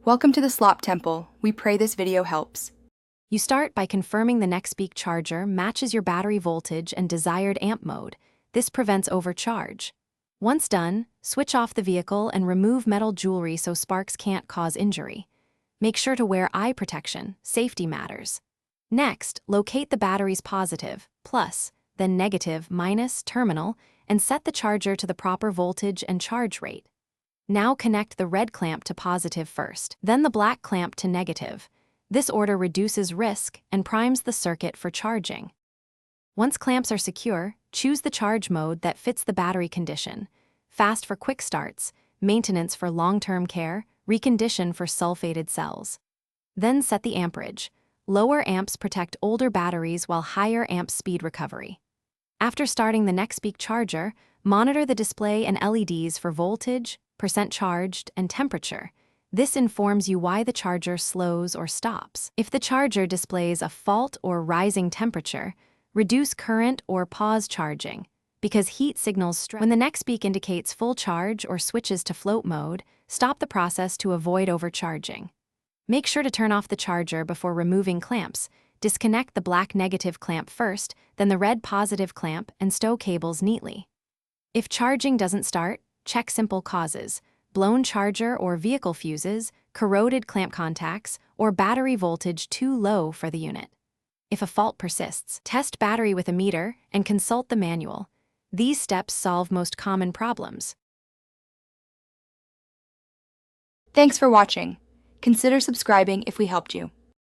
Welcome to the Slop Temple. We pray this video helps. You start by confirming the Nexpeak charger matches your battery voltage and desired amp mode. This prevents overcharge. Once done, switch off the vehicle and remove metal jewelry so sparks can't cause injury. Make sure to wear eye protection. Safety matters. Next, locate the battery's positive, plus, then negative, minus terminal, and set the charger to the proper voltage and charge rate. Now connect the red clamp to positive first, then the black clamp to negative. This order reduces risk and primes the circuit for charging. Once clamps are secure, choose the charge mode that fits the battery condition. Fast for quick starts, maintenance for long-term care, recondition for sulfated cells. Then set the amperage. Lower amps protect older batteries while higher amp speed recovery. After starting the Nexpeak charger, monitor the display and LEDs for voltage, percent charged, and temperature. This informs you why the charger slows or stops. If the charger displays a fault or rising temperature, reduce current or pause charging, because heat signals stress. When the Nexpeak indicates full charge or switches to float mode, stop the process to avoid overcharging. Make sure to turn off the charger before removing clamps. Disconnect the black negative clamp first, then the red positive clamp, and stow cables neatly. If charging doesn't start, check simple causes: blown charger or vehicle fuses, corroded clamp contacts, or battery voltage too low for the unit. If a fault persists, test battery with a meter and consult the manual. These steps solve most common problems. Thanks for watching. Consider subscribing if we helped you.